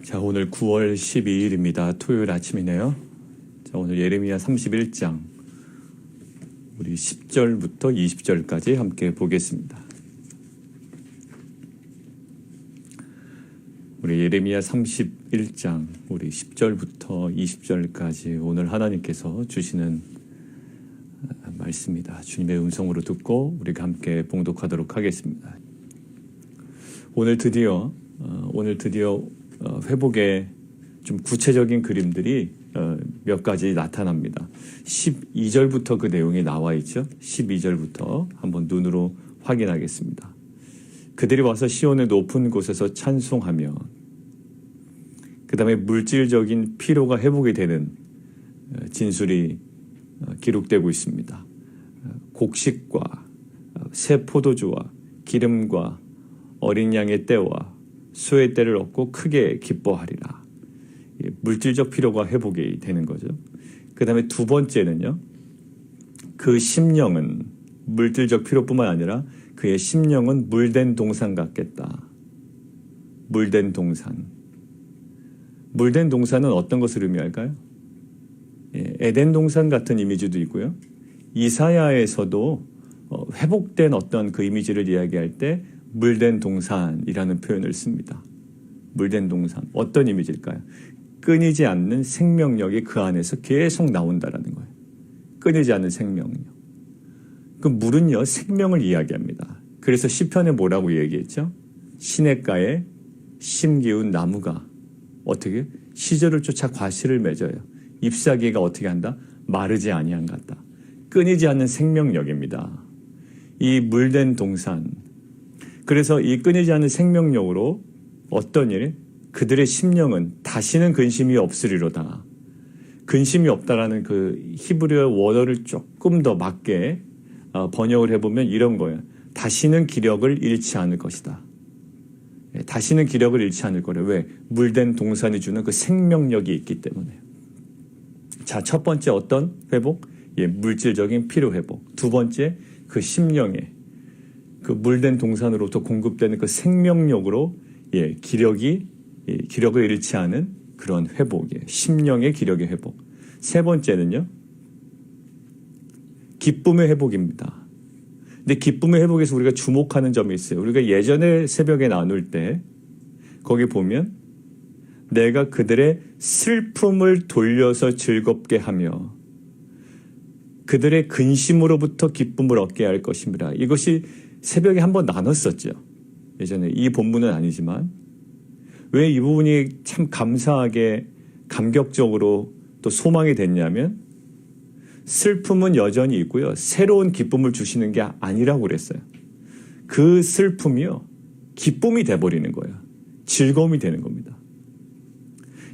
자, 오늘 9월 12일입니다. 토요일 아침이네요. 자, 오늘 예레미야 31장 우리 10절부터 20절까지 함께 보겠습니다. 우리 예레미야 31장 우리 10절부터 20절까지 오늘 하나님께서 주시는 말씀입니다. 주님의 음성으로 듣고 우리가 함께 봉독하도록 하겠습니다. 오늘 드디어 회복의 좀 구체적인 그림들이 몇 가지 나타납니다. 12절부터 그 내용이 나와 있죠. 12절부터 한번 눈으로 확인하겠습니다. 그들이 와서 시온의 높은 곳에서 찬송하며 그 다음에 물질적인 피로가 회복이 되는 진술이 기록되고 있습니다. 곡식과 새 포도주와 기름과 어린 양의 떼와 소의 떼를 얻고 크게 기뻐하리라. 물질적 필요가 회복이 되는 거죠. 그 다음에 두 번째는요. 그 심령은 물질적 필요뿐만 아니라 그의 심령은 물된 동산 같겠다. 물된 동산. 물된 동산은 어떤 것을 의미할까요? 에덴 동산 같은 이미지도 있고요. 이사야에서도 회복된 어떤 그 이미지를 이야기할 때 물된 동산이라는 표현을 씁니다. 물된 동산. 어떤 이미지일까요? 끊이지 않는 생명력이 그 안에서 계속 나온다라는 거예요. 끊이지 않는 생명력. 그 물은요, 생명을 이야기합니다. 그래서 시편에 뭐라고 얘기했죠? 시냇가에 심기운 나무가 어떻게? 시절을 쫓아 과실을 맺어요. 잎사귀가 어떻게 한다? 마르지 아니한 같다. 끊이지 않는 생명력입니다. 이 물된 동산. 그래서 이 끊이지 않는 생명력으로 어떤 일? 그들의 심령은 다시는 근심이 없으리로다. 근심이 없다라는 그 히브리어 원어를 조금 더 맞게 번역을 해보면 이런 거예요. 다시는 기력을 잃지 않을 것이다. 다시는 기력을 잃지 않을 거래. 왜? 물된 동산이 주는 그 생명력이 있기 때문에. 자, 첫 번째 어떤 회복? 물질적인 피로 회복. 두 번째, 그 심령의 그 물된 동산으로부터 공급되는 그 생명력으로 기력을 잃지 않은 그런 회복이에요. 심령의 기력의 회복. 세 번째는요. 기쁨의 회복입니다. 근데 기쁨의 회복에서 우리가 주목하는 점이 있어요. 우리가 예전에 새벽에 나눌 때 거기 보면 내가 그들의 슬픔을 돌려서 즐겁게 하며 그들의 근심으로부터 기쁨을 얻게 할 것입니다. 이것이 새벽에 한번 나눴었죠. 예전에 이 본문은 아니지만 왜 이 부분이 참 감사하게 감격적으로 또 소망이 됐냐면 슬픔은 여전히 있고요. 새로운 기쁨을 주시는 게 아니라고 그랬어요. 그 슬픔이요. 기쁨이 돼버리는 거예요. 즐거움이 되는 겁니다.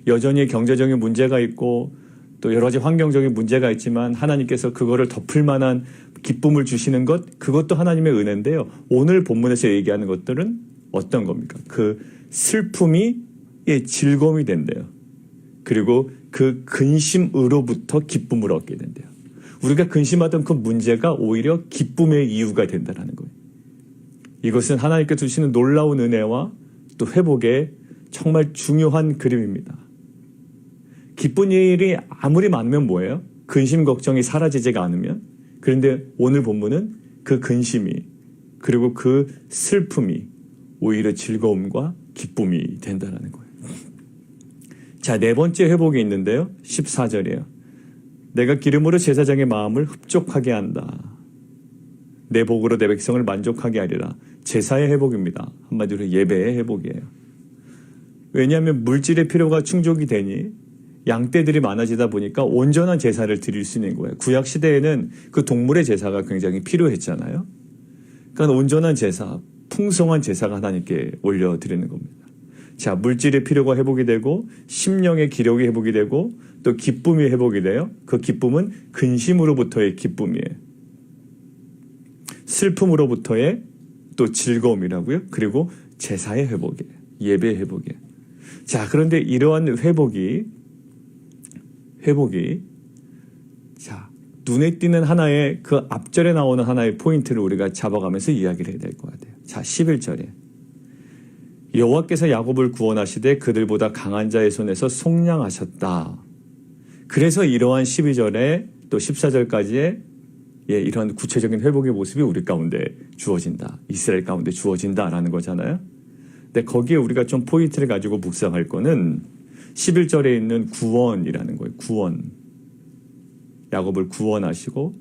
여전히 경제적인 문제가 있고 또 여러 가지 환경적인 문제가 있지만 하나님께서 그거를 덮을 만한 기쁨을 주시는 것, 그것도 하나님의 은혜인데요. 오늘 본문에서 얘기하는 것들은 어떤 겁니까? 그 슬픔이 즐거움이 된대요. 그리고 그 근심으로부터 기쁨을 얻게 된대요. 우리가 근심하던 그 문제가 오히려 기쁨의 이유가 된다는 거예요. 이것은 하나님께 주시는 놀라운 은혜와 또 회복의 정말 중요한 그림입니다. 기쁜 일이 아무리 많으면 뭐예요? 근심 걱정이 사라지지가 않으면. 그런데 오늘 본문은 그 근심이 그리고 그 슬픔이 오히려 즐거움과 기쁨이 된다는 거예요. 자, 네 번째 회복이 있는데요. 14절이에요. 내가 기름으로 제사장의 마음을 흡족하게 한다. 내 복으로 내 백성을 만족하게 하리라. 제사의 회복입니다. 한마디로 예배의 회복이에요. 왜냐하면 물질의 필요가 충족이 되니 양떼들이 많아지다 보니까 온전한 제사를 드릴 수 있는 거예요. 구약 시대에는 그 동물의 제사가 굉장히 필요했잖아요. 그러니까 온전한 제사, 풍성한 제사가 하나님께 올려드리는 겁니다. 자, 물질의 필요가 회복이 되고 심령의 기력이 회복이 되고 또 기쁨이 회복이 돼요. 그 기쁨은 근심으로부터의 기쁨이에요. 슬픔으로부터의 또 즐거움이라고요. 그리고 제사의 회복이에요. 예배의 회복이에요. 자, 그런데 이러한 회복이 자, 눈에 띄는 하나의 그 앞절에 나오는 하나의 포인트를 우리가 잡아가면서 이야기를 해야 될 것 같아요. 자, 11절에 여호와께서 야곱을 구원하시되 그들보다 강한 자의 손에서 속량하셨다. 그래서 이러한 12절에 또 14절까지의 이런 구체적인 회복의 모습이 우리 가운데 주어진다. 이스라엘 가운데 주어진다라는 거잖아요. 근데 거기에 우리가 좀 포인트를 가지고 묵상할 거는 11절에 있는 구원이라는 거예요. 구원. 야곱을 구원하시고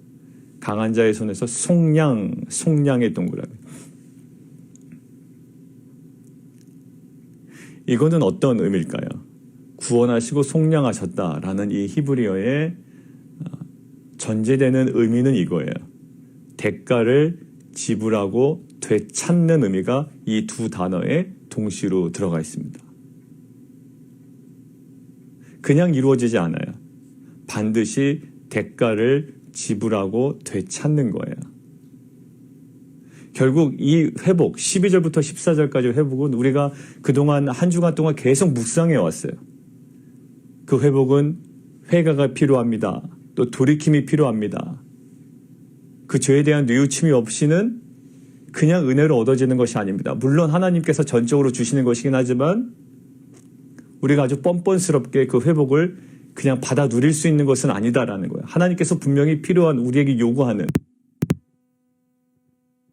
강한 자의 손에서 속량의 동그라미. 이거는 어떤 의미일까요? 구원하시고 속량하셨다라는 이 히브리어의 전제되는 의미는 이거예요. 대가를 지불하고 되찾는 의미가 이 두 단어에 동시로 들어가 있습니다. 그냥 이루어지지 않아요. 반드시 대가를 지불하고 되찾는 거예요. 결국 이 회복, 12절부터 14절까지 회복은 우리가 그동안 한 주간 동안 계속 묵상해 왔어요. 그 회복은 회개가 필요합니다. 또 돌이킴이 필요합니다. 그 죄에 대한 뉘우침이 없이는 그냥 은혜로 얻어지는 것이 아닙니다. 물론 하나님께서 전적으로 주시는 것이긴 하지만 우리가 아주 뻔뻔스럽게 그 회복을 그냥 받아 누릴 수 있는 것은 아니다라는 거예요. 하나님께서 분명히 필요한 우리에게 요구하는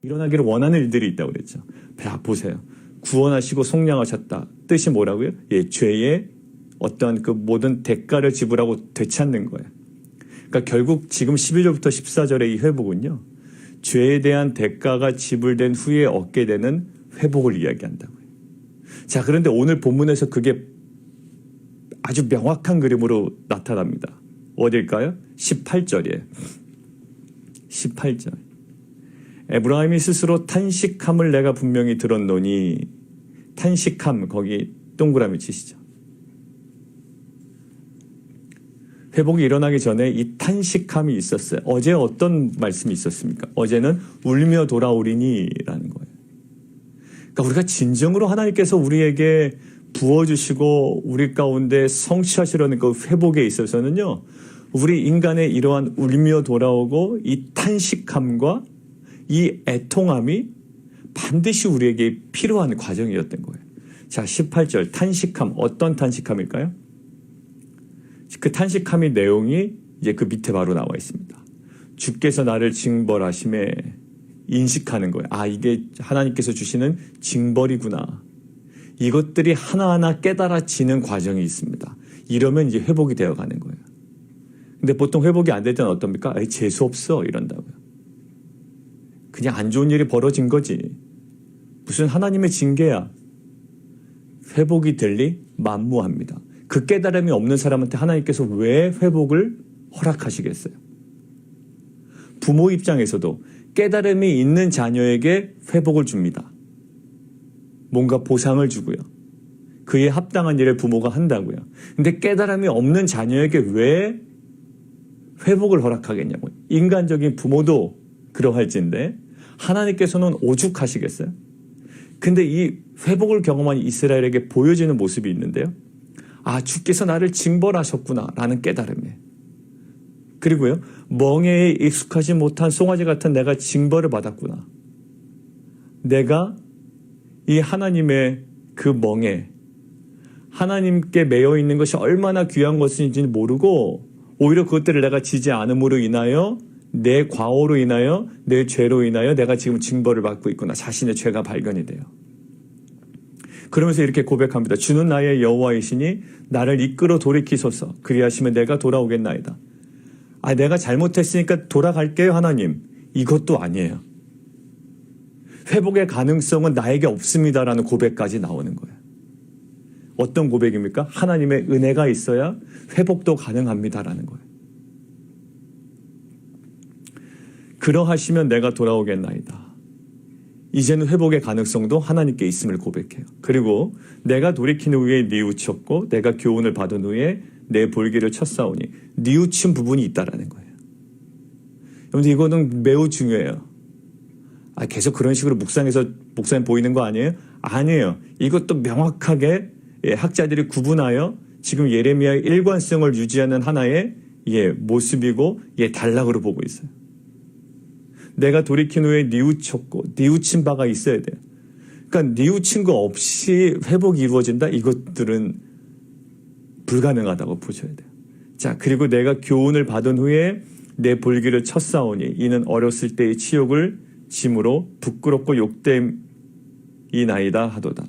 일어나기를 원하는 일들이 있다고 그랬죠. 자, 보세요. 구원하시고 속량하셨다. 뜻이 뭐라고요? 죄의 어떤 그 모든 대가를 지불하고 되찾는 거예요. 그러니까 결국 지금 12절부터 14절의 이 회복은요. 죄에 대한 대가가 지불된 후에 얻게 되는 회복을 이야기한다고요. 자, 그런데 오늘 본문에서 그게 아주 명확한 그림으로 나타납니다. 어딜까요? 18절이에요. 18절. 에브라임이 스스로 탄식함을 내가 분명히 들었노니, 탄식함, 거기 동그라미 치시죠. 회복이 일어나기 전에 이 탄식함이 있었어요. 어제 어떤 말씀이 있었습니까? 어제는 울며 돌아오리니라는 거예요. 그러니까 우리가 진정으로 하나님께서 우리에게 부어주시고 우리 가운데 성취하시려는 그 회복에 있어서는요. 우리 인간의 이러한 울며 돌아오고 이 탄식함과 이 애통함이 반드시 우리에게 필요한 과정이었던 거예요. 자, 18절 탄식함, 어떤 탄식함일까요? 그 탄식함의 내용이 이제 그 밑에 바로 나와 있습니다. 주께서 나를 징벌하심에 인식하는 거예요. 아, 이게 하나님께서 주시는 징벌이구나. 이것들이 하나하나 깨달아지는 과정이 있습니다. 이러면 이제 회복이 되어가는 거예요. 근데 보통 회복이 안 될 때는 어떻습니까? 재수 없어 이런다고요. 그냥 안 좋은 일이 벌어진 거지. 무슨 하나님의 징계야. 회복이 될 리 만무합니다. 그 깨달음이 없는 사람한테 하나님께서 왜 회복을 허락하시겠어요? 부모 입장에서도 깨달음이 있는 자녀에게 회복을 줍니다. 뭔가 보상을 주고요. 그에 합당한 일을 부모가 한다고요. 근데 깨달음이 없는 자녀에게 왜 회복을 허락하겠냐고요. 인간적인 부모도 그러할진데 하나님께서는 오죽하시겠어요? 근데 이 회복을 경험한 이스라엘에게 보여지는 모습이 있는데요. 아, 주께서 나를 징벌하셨구나 라는 깨달음이에요. 그리고요, 멍에에 익숙하지 못한 송아지 같은 내가 징벌을 받았구나. 내가 이 하나님의 그 멍에 하나님께 매여 있는 것이 얼마나 귀한 것인지 모르고 오히려 그것들을 내가 지지 않음으로 인하여 내 과오로 인하여 내 죄로 인하여 내가 지금 징벌을 받고 있구나. 자신의 죄가 발견이 돼요. 그러면서 이렇게 고백합니다. 주는 나의 여호와이시니 나를 이끌어 돌이키소서. 그리하시면 내가 돌아오겠나이다. 아, 내가 잘못했으니까 돌아갈게요 하나님. 이것도 아니에요. 회복의 가능성은 나에게 없습니다라는 고백까지 나오는 거예요. 어떤 고백입니까? 하나님의 은혜가 있어야 회복도 가능합니다라는 거예요. 그러하시면 내가 돌아오겠나이다. 이제는 회복의 가능성도 하나님께 있음을 고백해요. 그리고 내가 돌이킨 후에 뉘우쳤고 내가 교훈을 받은 후에 내 볼기를 쳤사오니 뉘우친 부분이 있다라는 거예요. 여러분 이거는 매우 중요해요. 아, 계속 그런 식으로 묵상해서 목사님 보이는 거 아니에요? 아니에요. 이것도 명확하게 학자들이 구분하여 지금 예레미야의 일관성을 유지하는 하나의 모습이고 단락으로 보고 있어요. 내가 돌이킨 후에 뉘우쳤고 뉘우친 바가 있어야 돼요. 그러니까 뉘우친 거 없이 회복이 이루어진다? 이것들은 불가능하다고 보셔야 돼요. 자, 그리고 내가 교훈을 받은 후에 내 볼기를 쳤사오니 이는 어렸을 때의 치욕을 짐으로 부끄럽고 욕됨이나이다 하도다.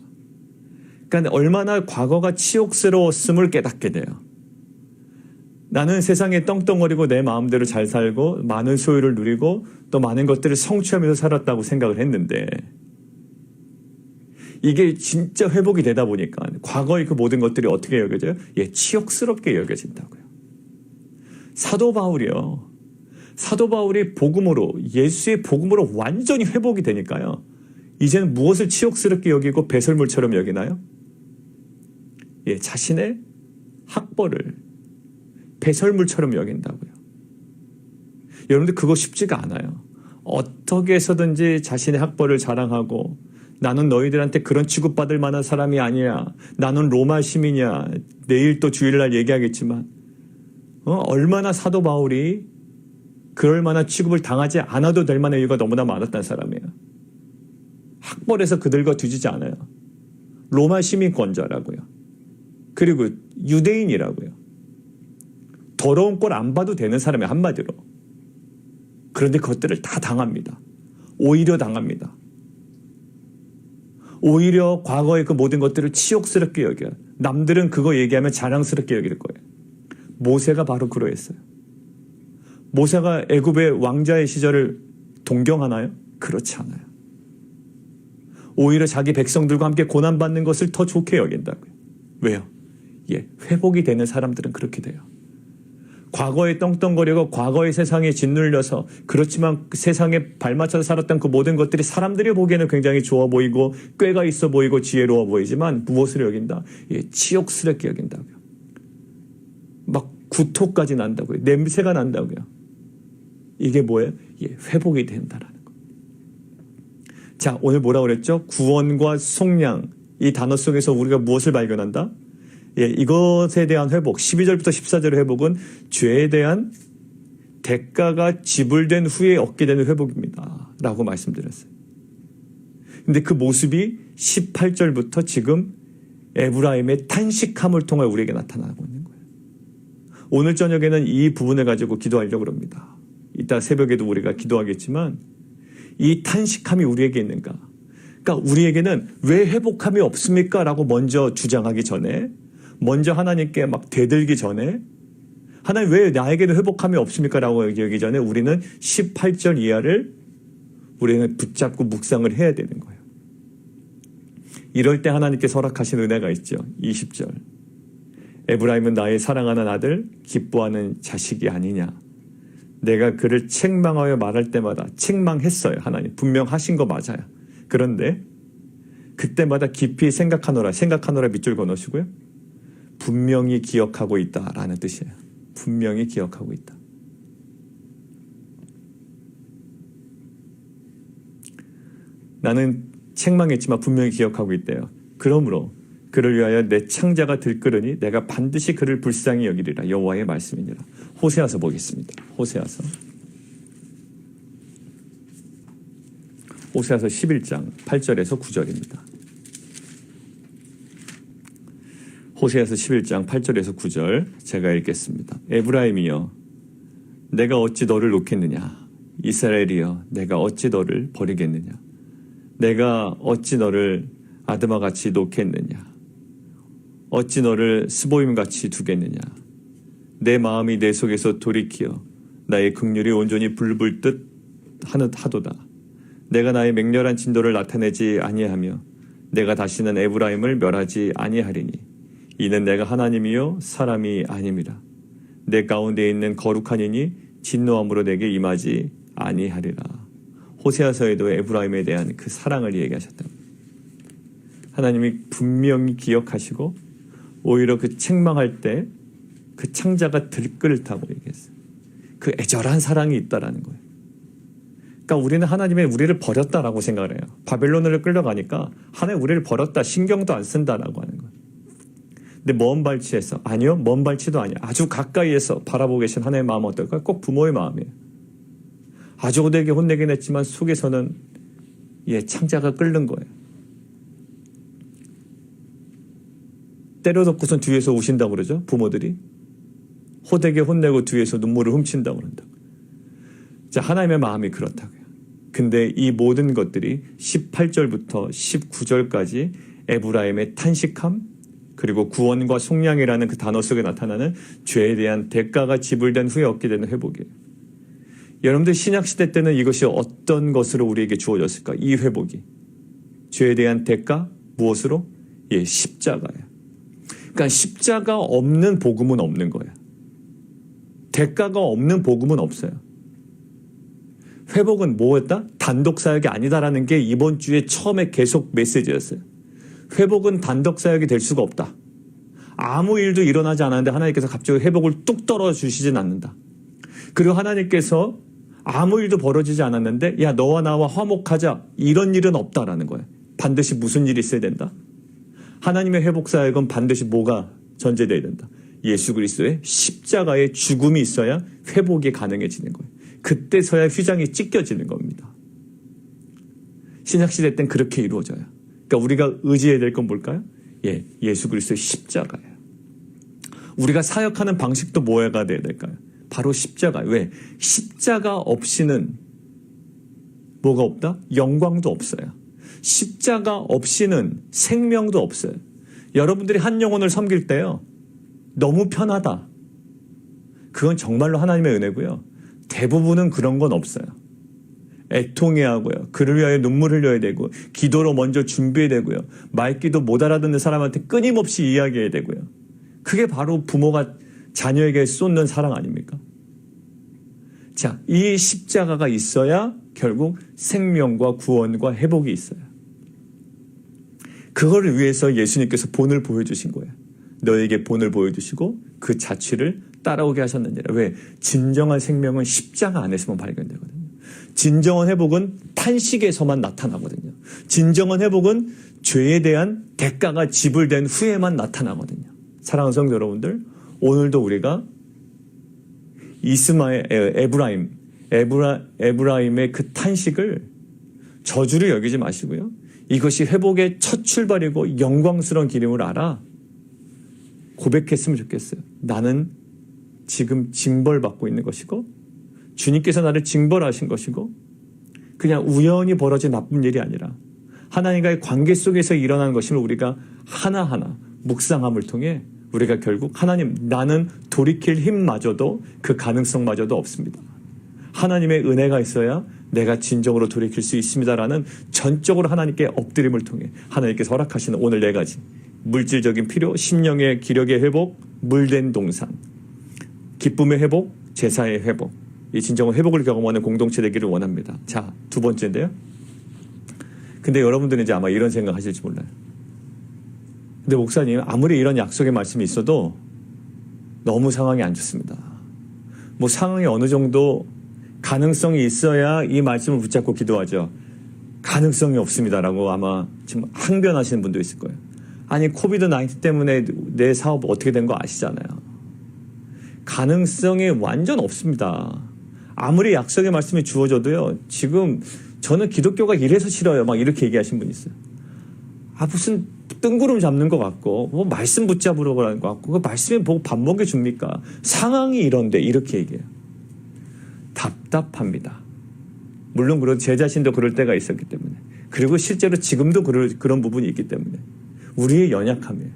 그러니까 얼마나 과거가 치욕스러웠음을 깨닫게 돼요. 나는 세상에 떵떵거리고 내 마음대로 잘 살고 많은 소유를 누리고 또 많은 것들을 성취하면서 살았다고 생각을 했는데 이게 진짜 회복이 되다 보니까 과거의 그 모든 것들이 어떻게 여겨져요? 예, 치욕스럽게 여겨진다고요. 사도 바울이요. 사도 바울이 복음으로 예수의 복음으로 완전히 회복이 되니까요. 이제는 무엇을 치욕스럽게 여기고 배설물처럼 여기나요? 예, 자신의 학벌을 배설물처럼 여긴다고요. 여러분들 그거 쉽지가 않아요. 어떻게 해서든지 자신의 학벌을 자랑하고 나는 너희들한테 그런 취급받을 만한 사람이 아니야. 나는 로마 시민이야. 내일 또 주일날 얘기하겠지만 얼마나 사도 바울이 그럴 만한 취급을 당하지 않아도 될 만한 이유가 너무나 많았다는 사람이에요. 학벌에서 그들과 뒤지지 않아요. 로마 시민권자라고요. 그리고 유대인이라고요. 더러운 꼴 안 봐도 되는 사람이 한마디로. 그런데 그것들을 다 당합니다. 오히려 당합니다. 오히려 과거의 그 모든 것들을 치욕스럽게 여겨요. 남들은 그거 얘기하면 자랑스럽게 여길 거예요. 모세가 바로 그러했어요. 모세가 애굽의 왕자의 시절을 동경하나요? 그렇지 않아요. 오히려 자기 백성들과 함께 고난받는 것을 더 좋게 여긴다고요. 왜요? 예, 회복이 되는 사람들은 그렇게 돼요. 과거에 떵떵거리고 과거의 세상에 짓눌려서 그렇지만 세상에 발맞춰서 살았던 그 모든 것들이 사람들이 보기에는 굉장히 좋아 보이고 꾀가 있어 보이고 지혜로워 보이지만 무엇을 여긴다? 예, 치욕스럽게 여긴다고요. 막 구토까지 난다고요. 냄새가 난다고요. 이게 뭐예요? 예, 회복이 된다라는 거예요. 자, 오늘 뭐라고 그랬죠? 구원과 속량, 이 단어 속에서 우리가 무엇을 발견한다? 예, 이것에 대한 회복, 12절부터 14절의 회복은 죄에 대한 대가가 지불된 후에 얻게 되는 회복입니다. 라고 말씀드렸어요. 근데 그 모습이 18절부터 지금 에브라임의 탄식함을 통해 우리에게 나타나고 있는 거예요. 오늘 저녁에는 이 부분을 가지고 기도하려고 합니다. 이따 새벽에도 우리가 기도하겠지만 이 탄식함이 우리에게 있는가? 그러니까 우리에게는 왜 회복함이 없습니까? 라고 먼저 주장하기 전에 먼저 하나님께 막 대들기 전에 하나님 왜 나에게는 회복함이 없습니까? 라고 얘기하기 전에 우리는 18절 이하를 우리는 붙잡고 묵상을 해야 되는 거예요. 이럴 때 하나님께 허락하신 은혜가 있죠. 20절. 에브라임은 나의 사랑하는 아들, 기뻐하는 자식이 아니냐. 내가 그를 책망하여 말할 때마다 책망했어요. 하나님. 분명 하신 거 맞아요. 그런데 그때마다 깊이 생각하노라 밑줄 그어놓으시고요. 분명히 기억하고 있다라는 뜻이에요. 분명히 기억하고 있다. 나는 책망했지만 분명히 기억하고 있대요. 그러므로 그를 위하여 내 창자가 들끓으니 내가 반드시 그를 불쌍히 여기리라. 여호와의 말씀이니라. 호세아서 보겠습니다. 호세아서 11장 8절에서 9절입니다. 호세아서 11장 8절에서 9절 제가 읽겠습니다. 에브라임이여 내가 어찌 너를 놓겠느냐. 이스라엘이여 내가 어찌 너를 버리겠느냐. 내가 어찌 너를 아드마같이 놓겠느냐. 어찌 너를 스보임같이 두겠느냐. 내 마음이 내 속에서 돌이키어 나의 긍휼이 온전히 불불 듯 하도다. 내가 나의 맹렬한 진도를 나타내지 아니하며 내가 다시는 에브라임을 멸하지 아니하리니 이는 내가 하나님이요 사람이 아님이라. 내 가운데 있는 거룩한 이니 진노함으로 내게 임하지 아니하리라. 호세아서에도 에브라임에 대한 그 사랑을 얘기하셨다. 하나님이 분명히 기억하시고 오히려 그 책망할 때 그 창자가 들끓다고 얘기했어요. 그 애절한 사랑이 있다라는 거예요. 그러니까 우리는 하나님이 우리를 버렸다라고 생각을 해요. 바벨론으로 끌려가니까 하나님 우리를 버렸다, 신경도 안 쓴다라고 하는 거예요. 근데 먼 발치에서, 아니요, 먼 발치도 아니야. 아주 가까이에서 바라보고 계신 하나님의 마음은 어떨까요? 꼭 부모의 마음이에요. 아주 고되게 혼내긴 했지만 속에서는 창자가 끓는 거예요. 때려놓고선 뒤에서 우신다고 그러죠. 부모들이. 호되게 혼내고 뒤에서 눈물을 훔친다고 그런다고. 자, 하나님의 마음이 그렇다고요. 근데 이 모든 것들이 18절부터 19절까지 에브라임의 탄식함, 그리고 구원과 속량이라는 그 단어 속에 나타나는 죄에 대한 대가가 지불된 후에 얻게 되는 회복이에요. 여러분들 신약시대 때는 이것이 어떤 것으로 우리에게 주어졌을까? 이 회복이. 죄에 대한 대가, 무엇으로? 예, 십자가예요. 그러니까 십자가 없는 복음은 없는 거예요. 대가가 없는 복음은 없어요. 회복은 뭐였다? 단독 사역이 아니다라는 게 이번 주에 처음에 계속 메시지였어요. 회복은 단독 사역이 될 수가 없다. 아무 일도 일어나지 않았는데 하나님께서 갑자기 회복을 뚝 떨어주시진 않는다. 그리고 하나님께서 아무 일도 벌어지지 않았는데 야, 너와 나와 화목하자, 이런 일은 없다라는 거예요. 반드시 무슨 일이 있어야 된다? 하나님의 회복 사역은 반드시 뭐가 전제되어야 된다? 예수 그리스도의 십자가의 죽음이 있어야 회복이 가능해지는 거예요. 그때서야 휘장이 찢겨지는 겁니다. 신약시대 땐 그렇게 이루어져요. 그러니까 우리가 의지해야 될 건 뭘까요? 예, 예수 그리스도의 십자가예요. 우리가 사역하는 방식도 뭐가 돼야 될까요? 바로 십자가예요. 왜? 십자가 없이는 뭐가 없다? 영광도 없어요. 십자가 없이는 생명도 없어요. 여러분들이 한 영혼을 섬길 때요, 너무 편하다. 그건 정말로 하나님의 은혜고요. 대부분은 그런 건 없어요. 애통해야 하고요. 그를 위하여 눈물 흘려야 되고, 기도로 먼저 준비해야 되고요. 말귀도 못 알아듣는 사람한테 끊임없이 이야기해야 되고요. 그게 바로 부모가 자녀에게 쏟는 사랑 아닙니까? 자, 이 십자가가 있어야 결국 생명과 구원과 회복이 있어요. 그거를 위해서 예수님께서 본을 보여주신 거예요. 너에게 본을 보여주시고 그 자취를 따라오게 하셨느니라. 왜? 진정한 생명은 십자가 안에서만 발견되거든요. 진정한 회복은 탄식에서만 나타나거든요. 진정한 회복은 죄에 대한 대가가 지불된 후에만 나타나거든요. 사랑하는 성도 여러분들, 오늘도 우리가 에브라임의 그 탄식을 저주를 여기지 마시고요. 이것이 회복의 첫 출발이고 영광스러운 길임을 알아 고백했으면 좋겠어요. 나는 지금 징벌받고 있는 것이고, 주님께서 나를 징벌하신 것이고, 그냥 우연히 벌어진 나쁜 일이 아니라 하나님과의 관계 속에서 일어나는 것임을 우리가 하나하나 묵상함을 통해 우리가 결국 하나님, 나는 돌이킬 힘마저도 그 가능성마저도 없습니다. 하나님의 은혜가 있어야 내가 진정으로 돌이킬 수 있습니다라는 전적으로 하나님께 엎드림을 통해 하나님께서 허락하시는 오늘 4가지 물질적인 필요, 심령의 기력의 회복, 물된 동산, 기쁨의 회복, 제사의 회복, 이 진정한 회복을 경험하는 공동체 되기를 원합니다. 자, 2번째인데요. 근데 여러분들은 이제 아마 이런 생각 하실지 몰라요. 근데 목사님, 아무리 이런 약속의 말씀이 있어도 너무 상황이 안 좋습니다. 뭐 상황이 어느 정도 가능성이 있어야 이 말씀을 붙잡고 기도하죠. 가능성이 없습니다라고 아마 지금 항변하시는 분도 있을 거예요. 아니, 코비드-19 때문에 내 사업 어떻게 된 거 아시잖아요. 가능성이 완전 없습니다. 아무리 약속의 말씀이 주어져도요, 지금 저는 기독교가 이래서 싫어요, 막 이렇게 얘기하신 분이 있어요. 아, 무슨 뜬구름 잡는 것 같고, 뭐 말씀 붙잡으러 가는 것 같고, 그 말씀에 보고 밥 먹여줍니까? 상황이 이런데 이렇게 얘기해요. 답답합니다. 물론 제 자신도 그럴 때가 있었기 때문에, 그리고 실제로 지금도 그런 부분이 있기 때문에 우리의 연약함이에요.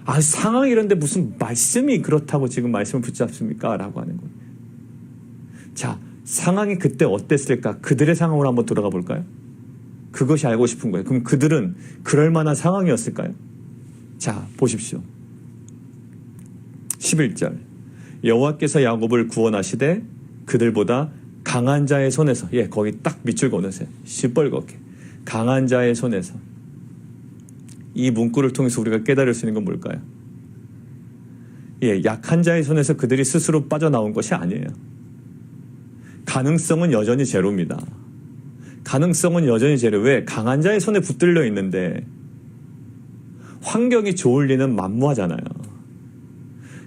아, 상황이 이런데 무슨 말씀이 그렇다고 지금 말씀을 붙잡습니까? 라고 하는 거예요. 자, 상황이 그때 어땠을까? 그들의 상황으로 한번 돌아가 볼까요? 그것이 알고 싶은 거예요. 그럼 그들은 그럴 만한 상황이었을까요? 자, 보십시오. 11절. 여호와께서 야곱을 구원하시되 그들보다 강한 자의 손에서, 예, 거기 딱 밑줄 그어놓으세요. 시뻘겋게. 강한 자의 손에서. 이 문구를 통해서 우리가 깨달을 수 있는 건 뭘까요? 예, 약한 자의 손에서 그들이 스스로 빠져나온 것이 아니에요. 가능성은 여전히 제로입니다. 가능성은 여전히 제로. 왜? 강한 자의 손에 붙들려 있는데 환경이 좋을 리는 만무하잖아요.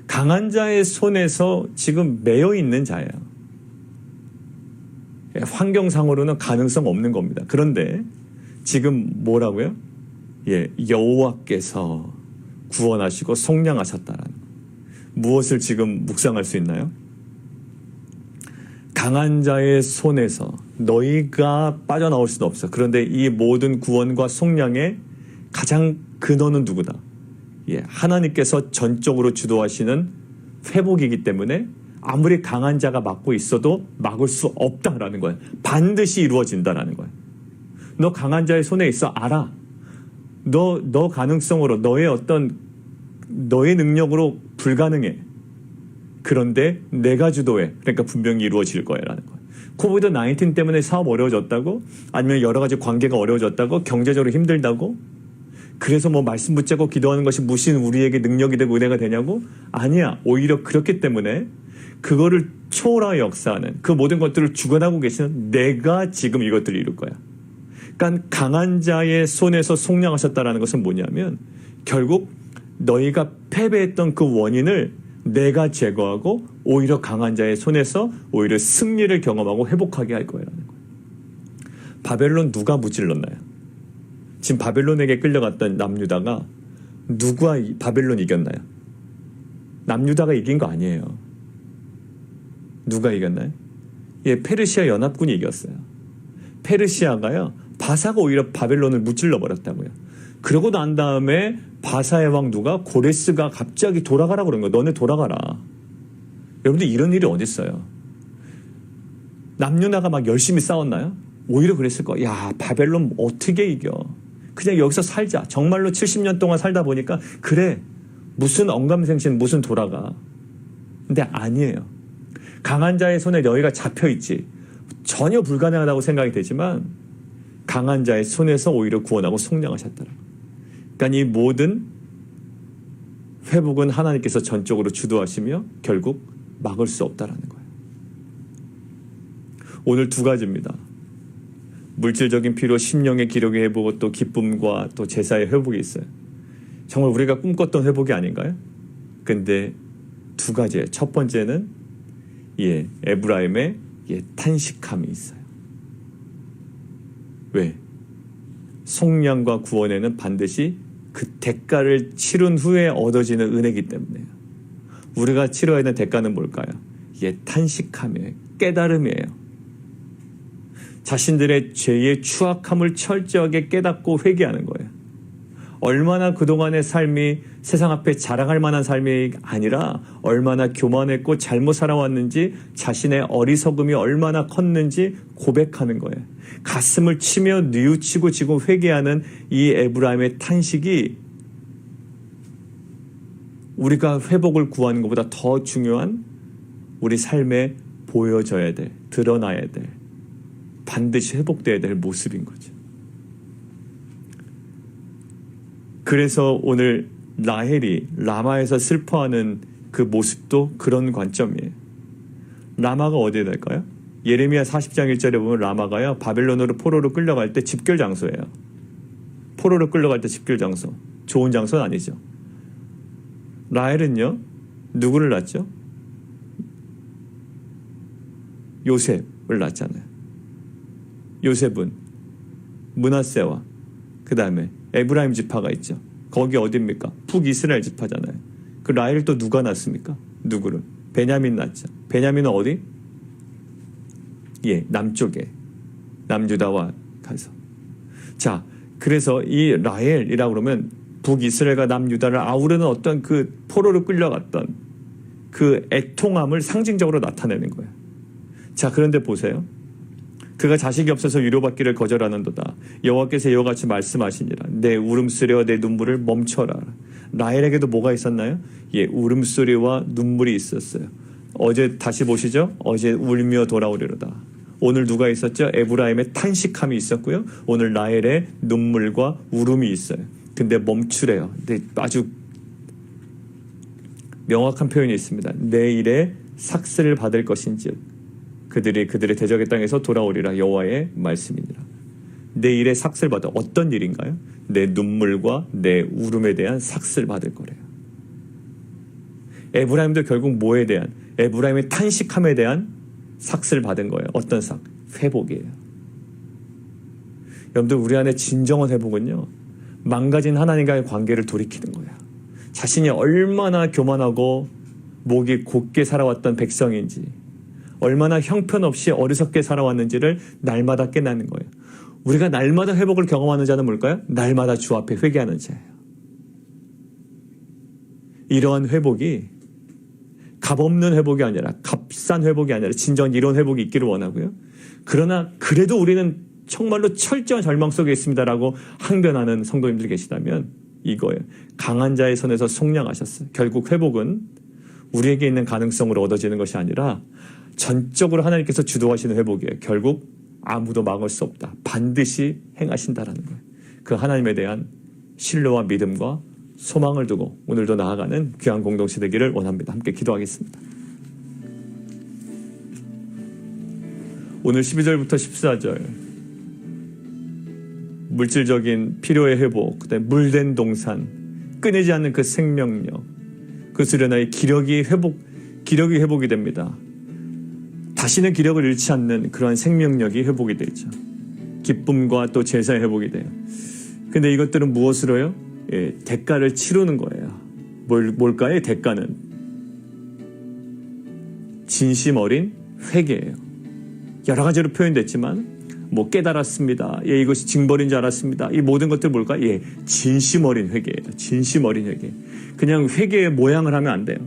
강한 자의 손에서 지금 매여 있는 자예요. 예, 환경상으로는 가능성 없는 겁니다. 그런데 지금 뭐라고요? 예, 여호와께서 구원하시고 속량하셨다라는 거예요. 무엇을 지금 묵상할 수 있나요? 강한 자의 손에서 너희가 빠져나올 수는 없어. 그런데 이 모든 구원과 속량의 가장 근원은 누구다? 하나님께서 전적으로 주도하시는 회복이기 때문에 아무리 강한 자가 막고 있어도 막을 수 없다라는 거예요. 반드시 이루어진다라는 거예요. 너 강한 자의 손에 있어. 알아. 너 가능성으로 너의 능력으로 불가능해. 그런데 내가 주도해. 그러니까 분명히 이루어질 거야라는 거예요. 코비드-19 때문에 사업 어려워졌다고? 아니면 여러 가지 관계가 어려워졌다고? 경제적으로 힘들다고? 그래서 말씀 붙잡고 기도하는 것이 무슨 우리에게 능력이 되고 은혜가 되냐고? 아니야. 오히려 그렇기 때문에 그거를 초월하여 역사하는 그 모든 것들을 주관하고 계시는 내가 지금 이것들을 이룰 거야. 그러니까 강한 자의 손에서 속량하셨다라는 것은 뭐냐면 결국 너희가 패배했던 그 원인을 내가 제거하고 오히려 강한 자의 손에서 오히려 승리를 경험하고 회복하게 할 거라는 거예요. 바벨론 누가 무찔렀나요? 지금 바벨론에게 끌려갔던 남유다가 누가 바벨론 이겼나요? 남유다가 이긴 거 아니에요. 누가 이겼나요? 페르시아 연합군이 이겼어요. 페르시아가요. 바사가 오히려 바벨론을 무찔러 버렸다고요. 그러고 난 다음에 바사의 왕 누가? 고레스가 갑자기 돌아가라고 그런 거예요. 너네 돌아가라. 여러분들 이런 일이 어디 있어요? 남유다가 막 열심히 싸웠나요? 오히려 그랬을 거야. 야, 바벨론 어떻게 이겨? 그냥 여기서 살자. 정말로 70년 동안 살다 보니까 그래. 무슨 언감생심 무슨 돌아가. 근데 아니에요. 강한 자의 손에 너희가 잡혀있지. 전혀 불가능하다고 생각이 되지만 강한 자의 손에서 오히려 구원하고 속량하셨더라. 그러니까 이 모든 회복은 하나님께서 전적으로 주도하시며 결국 막을 수 없다라는 거예요. 오늘 두 가지입니다. 물질적인 필요, 심령의 기력의 회복, 또 기쁨과 또 제사의 회복이 있어요. 정말 우리가 꿈꿨던 회복이 아닌가요? 근데 두 가지예요. 첫 번째는 에브라임의 탄식함이 있어요. 왜? 속량과 구원에는 반드시 그 대가를 치른 후에 얻어지는 은혜이기 때문에요. 우리가 치러야 하는 대가는 뭘까요? 탄식함이에요. 깨달음이에요. 자신들의 죄의 추악함을 철저하게 깨닫고 회개하는 거예요. 얼마나 그동안의 삶이 세상 앞에 자랑할 만한 삶이 아니라 얼마나 교만했고 잘못 살아왔는지 자신의 어리석음이 얼마나 컸는지 고백하는 거예요. 가슴을 치며 뉘우치고 지금 회개하는 이 에브라임의 탄식이 우리가 회복을 구하는 것보다 더 중요한 우리 삶에 보여져야 될, 드러나야 될, 반드시 회복돼야 될 모습인 거죠. 그래서 오늘 라헬이 라마에서 슬퍼하는 그 모습도 그런 관점이에요. 라마가 어디에 될까요? 예레미야 40장 1절에 보면 라마가요, 바벨론으로 포로로 끌려갈 때 집결 장소예요. 포로로 끌려갈 때 집결 장소. 좋은 장소는 아니죠. 라헬은요, 누구를 낳았죠? 요셉을 낳았잖아요. 요셉은 므낫세와 그 다음에 에브라임 지파가 있죠. 거기 어디입니까? 북이스라엘 지파잖아요. 그 라헬 또 누가 낳습니까? 누구를? 베냐민 낳죠. 베냐민은 어디? 남쪽에 남유다와 가서. 자, 그래서 이 라헬이라고 그러면 북이스라엘과 남유다를 아우르는 어떤 그 포로로 끌려갔던 그 애통함을 상징적으로 나타내는 거예요. 자, 그런데 보세요. 그가 자식이 없어서 위로받기를 거절하는도다. 여호와께서 이와 같이 말씀하시니라. 내 울음소리와 내 눈물을 멈춰라. 라헬에게도 뭐가 있었나요? 울음소리와 눈물이 있었어요. 어제 다시 보시죠. 어제 울며 돌아오리로다. 오늘 누가 있었죠? 에브라임의 탄식함이 있었고요. 오늘 라헬의 눈물과 울음이 있어요. 근데 멈추래요. 근데 아주 명확한 표현이 있습니다. 내일에 삭슬을 받을 것인즉 그들의 대적의 땅에서 돌아오리라. 여호와의 말씀이니라. 내 일에 삭슬 받아. 어떤 일인가요? 내 눈물과 내 울음에 대한 삭슬 받을 거래요. 에브라임도 결국 뭐에 대한? 에브라임의 탄식함에 대한 삭슬 받은 거예요. 어떤 삭? 회복이에요. 여러분들, 우리 안에 진정한 회복은요, 망가진 하나님과의 관계를 돌이키는 거예요. 자신이 얼마나 교만하고 목이 곧게 살아왔던 백성인지, 얼마나 형편없이 어리석게 살아왔는지를 날마다 깨닫는 거예요. 우리가 날마다 회복을 경험하는 자는 뭘까요? 날마다 주 앞에 회개하는 자예요. 이러한 회복이 값없는 회복이 아니라 값싼 회복이 아니라 진정한 이런 회복이 있기를 원하고요. 그러나 그래도 우리는 정말로 철저한 절망 속에 있습니다라고 항변하는 성도님들 계시다면 이거예요. 강한 자의 손에서 속량하셨어요. 결국 회복은 우리에게 있는 가능성으로 얻어지는 것이 아니라 전적으로 하나님께서 주도하시는 회복이에요. 결국 아무도 막을 수 없다. 반드시 행하신다라는 거예요. 그 하나님에 대한 신뢰와 믿음과 소망을 두고 오늘도 나아가는 귀한 공동체 되기를 원합니다. 함께 기도하겠습니다. 오늘 12절부터 14절 물질적인 필요의 회복, 그다음에 물된 동산, 끊이지 않는 그 생명력, 그 수련의 기력이 회복이 됩니다. 다시는 기력을 잃지 않는 그러한 생명력이 회복이 되죠. 기쁨과 또 제사의 회복이 돼요. 근데 이것들은 무엇으로요? 예, 대가를 치르는 거예요. 뭘까요? 대가는 진심 어린 회개예요. 여러 가지로 표현됐지만 깨달았습니다. 예, 이것이 징벌인 줄 알았습니다. 이 모든 것들 뭘까? 예, 진심 어린 회개예요. 진심 어린 회개. 그냥 회개의 모양을 하면 안 돼요.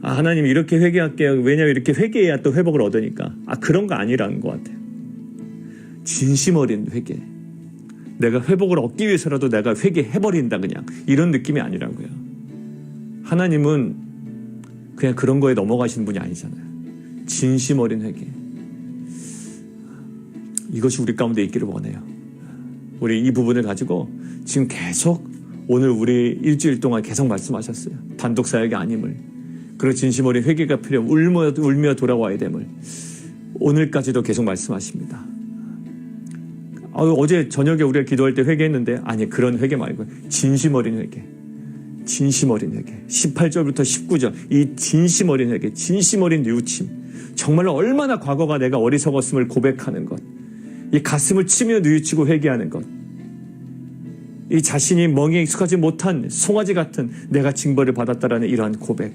하나님 이렇게 회개할게요. 왜냐하면 이렇게 회개해야 또 회복을 얻으니까. 그런 거 아니라는 것 같아요. 진심 어린 회개. 내가 회복을 얻기 위해서라도 내가 회개해버린다 그냥. 이런 느낌이 아니라고요. 하나님은 그냥 그런 거에 넘어가시는 분이 아니잖아요. 진심 어린 회개. 이것이 우리 가운데 있기를 원해요. 우리 이 부분을 가지고 지금 계속 오늘 우리 일주일 동안 계속 말씀하셨어요. 단독 사역이 아님을. 그리고 진심 어린 회개가 필요함. 울며 돌아와야 됨을. 오늘까지도 계속 말씀하십니다. 어제 저녁에 우리가 기도할 때 회개했는데 아니 그런 회개 말고 진심 어린 회개. 진심 어린 회개. 18절부터 19절 이 진심 어린 회개. 진심 어린 뉘우침. 정말로 얼마나 과거가 내가 어리석었음을 고백하는 것. 이 가슴을 치며 뉘우치고 회개하는 것. 이 자신이 멍에 익숙하지 못한 송아지 같은 내가 징벌을 받았다라는 이러한 고백.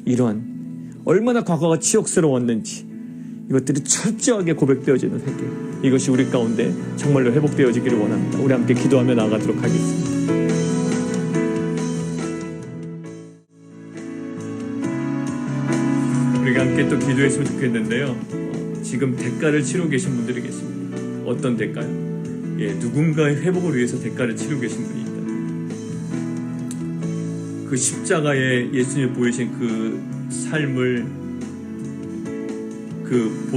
이러한 얼마나 과거가 치욕스러웠는지 이것들이 철저하게 고백되어지는 회개. 이것이 우리 가운데 정말로 회복되어지기를 원합니다. 우리 함께 기도하며 나아가도록 하겠습니다. 우리가 함께 또 기도했으면 좋겠는데요. 지금 대가를 치르고 계신 분들이 계십니다. 어떤 대가요? 예, 누군가의 회복을 위해서 대가를 치르고 계신 분이 있다. 그 십자가에 예수님이 보이신 그 삶을 그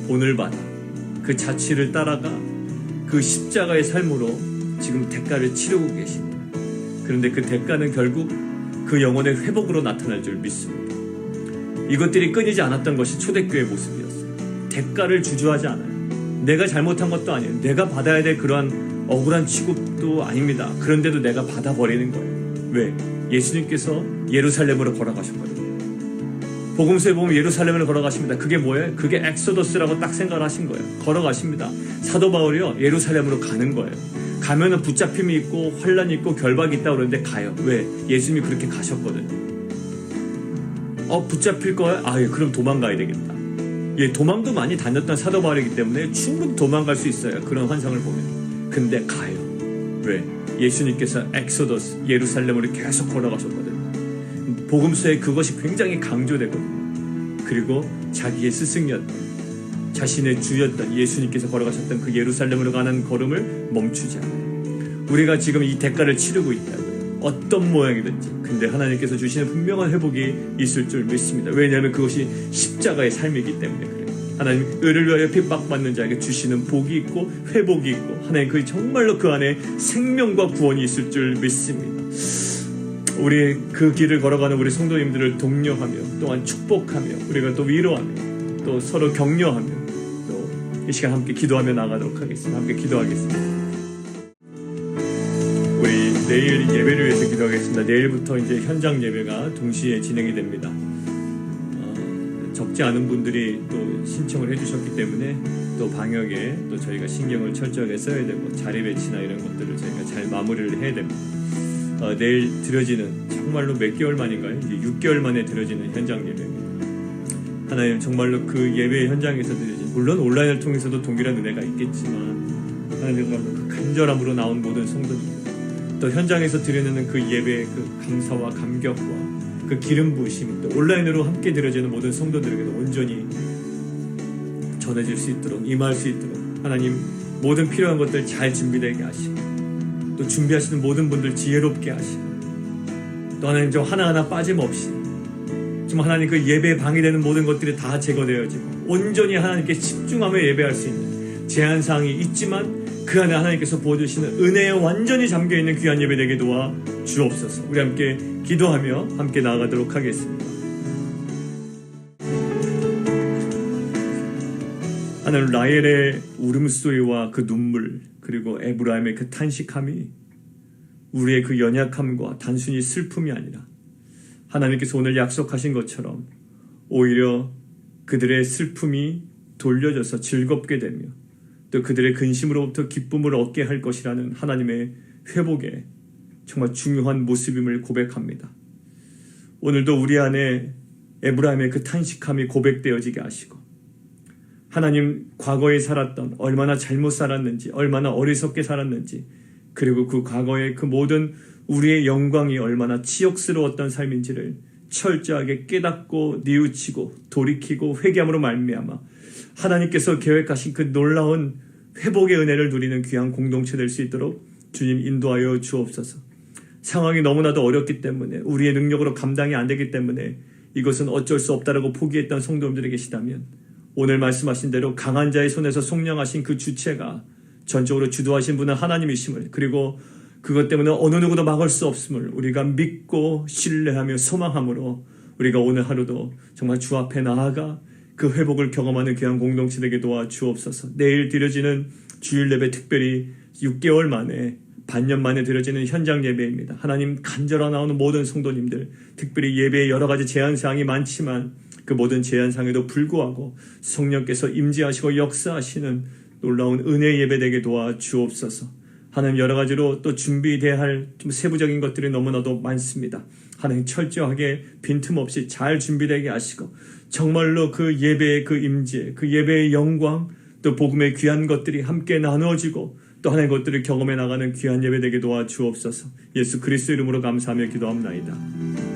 본을 받아 그 자취를 따라가 그 십자가의 삶으로 지금 대가를 치르고 계십니다. 그런데 그 대가는 결국 그 영혼의 회복으로 나타날 줄 믿습니다. 이것들이 끊이지 않았던 것이 초대교회의 모습이었어요. 대가를 주저하지 않아요. 내가 잘못한 것도 아니에요. 내가 받아야 될 그러한 억울한 취급도 아닙니다. 그런데도 내가 받아버리는 거예요. 왜? 예수님께서 예루살렘으로 걸어가셨거든요. 복음서에 보면 예루살렘을 걸어가십니다. 그게 뭐예요? 그게 엑소더스라고 딱 생각을 하신 거예요. 걸어가십니다. 사도 바울이요 예루살렘으로 가는 거예요. 가면은 붙잡힘이 있고 환란이 있고 결박이 있다고 그러는데 가요. 왜? 예수님이 그렇게 가셨거든요. 붙잡힐 거야? 예, 그럼 도망가야 되겠다. 예, 도망도 많이 다녔던 사도 바울이기 때문에 충분히 도망갈 수 있어요. 그런 환상을 보면. 근데 가요. 왜? 예수님께서 엑소더스 예루살렘으로 계속 걸어가셨거든요. 복음서에 그것이 굉장히 강조되거든요. 그리고 자기의 스승이었던 자신의 주였던 예수님께서 걸어가셨던 그 예루살렘으로 가는 걸음을 멈추지 않아요. 우리가 지금 이 대가를 치르고 있다고요. 어떤 모양이든지. 근데 하나님께서 주시는 분명한 회복이 있을 줄 믿습니다. 왜냐하면 그것이 십자가의 삶이기 때문에 그래요. 하나님 의를 위하여 핍박받는 자에게 주시는 복이 있고 회복이 있고 하나님 그 정말로 그 안에 생명과 구원이 있을 줄 믿습니다. 우리 그 길을 걸어가는 우리 성도님들을 독려하며 또한 축복하며 우리가 또 위로하며 또 서로 격려하며 또 이 시간 함께 기도하며 나가도록 하겠습니다. 함께 기도하겠습니다. 우리 내일 예배를 위해서 기도하겠습니다. 내일부터 이제 현장 예배가 동시에 진행이 됩니다. 적지 않은 분들이 또 신청을 해주셨기 때문에 또 방역에 또 저희가 신경을 철저하게 써야 되고 자리 배치나 이런 것들을 저희가 잘 마무리를 해야 됩니다. 내일 드려지는 정말로 몇 개월 만인가요? 이제 6개월 만에 드려지는 현장 예배입니다. 하나님 정말로 그 예배 현장에서 드려진, 물론 온라인을 통해서도 동일한 은혜가 있겠지만 하나님 정말로 그 간절함으로 나온 모든 성도님들, 또 현장에서 드리는 그 예배의 그 감사와 감격과 그 기름 부으심, 또 온라인으로 함께 드려지는 모든 성도들에게도 온전히 전해질 수 있도록, 임할 수 있도록 하나님 모든 필요한 것들 잘 준비되게 하시고, 또 준비하시는 모든 분들 지혜롭게 하시고, 또 하나님 좀 하나하나 빠짐없이 좀 하나님 그 예배에 방해되는 모든 것들이 다 제거되어지고 온전히 하나님께 집중하며 예배할 수 있는 제한사항이 있지만 그 안에 하나님께서 부어주시는 은혜에 완전히 잠겨있는 귀한 예배 되게 도와 주옵소서. 우리 함께 기도하며 함께 나아가도록 하겠습니다. 하나님, 라헬의 울음소리와 그 눈물, 그리고 에브라임의 그 탄식함이 우리의 그 연약함과 단순히 슬픔이 아니라 하나님께서 오늘 약속하신 것처럼 오히려 그들의 슬픔이 돌려져서 즐겁게 되며 또 그들의 근심으로부터 기쁨을 얻게 할 것이라는 하나님의 회복의 정말 중요한 모습임을 고백합니다. 오늘도 우리 안에 에브라임의 그 탄식함이 고백되어지게 하시고, 하나님 과거에 살았던, 얼마나 잘못 살았는지, 얼마나 어리석게 살았는지, 그리고 그 과거의 그 모든 우리의 영광이 얼마나 치욕스러웠던 삶인지를 철저하게 깨닫고 뉘우치고 돌이키고 회개함으로 말미암아 하나님께서 계획하신 그 놀라운 회복의 은혜를 누리는 귀한 공동체 될 수 있도록 주님 인도하여 주옵소서. 상황이 너무나도 어렵기 때문에, 우리의 능력으로 감당이 안 되기 때문에 이것은 어쩔 수 없다라고 포기했던 성도님들이 계시다면, 오늘 말씀하신 대로 강한 자의 손에서 속량하신 그 주체가 전적으로 주도하신 분은 하나님이심을, 그리고 그것 때문에 어느 누구도 막을 수 없음을 우리가 믿고 신뢰하며 소망함으로 우리가 오늘 하루도 정말 주 앞에 나아가 그 회복을 경험하는 귀한 공동체 되게 도와 주옵소서. 내일 드려지는 주일 예배, 특별히 6개월 만에, 반년 만에 드려지는 현장 예배입니다. 하나님, 간절하 나오는 모든 성도님들, 특별히 예배에 여러 가지 제한사항이 많지만 그 모든 제한사항에도 불구하고 성령께서 임재하시고 역사하시는 놀라운 은혜 예배 되게 도와 주옵소서. 하나님, 여러 가지로 또 준비돼야 할 좀 세부적인 것들이 너무나도 많습니다. 하나님, 철저하게 빈틈없이 잘 준비되게 하시고 정말로 그 예배의 그 임재, 그 예배의 영광, 또 복음의 귀한 것들이 함께 나누어지고 또 하나의 것들을 경험해 나가는 귀한 예배 되게 도와 주옵소서. 예수 그리스도 이름으로 감사하며 기도합나이다.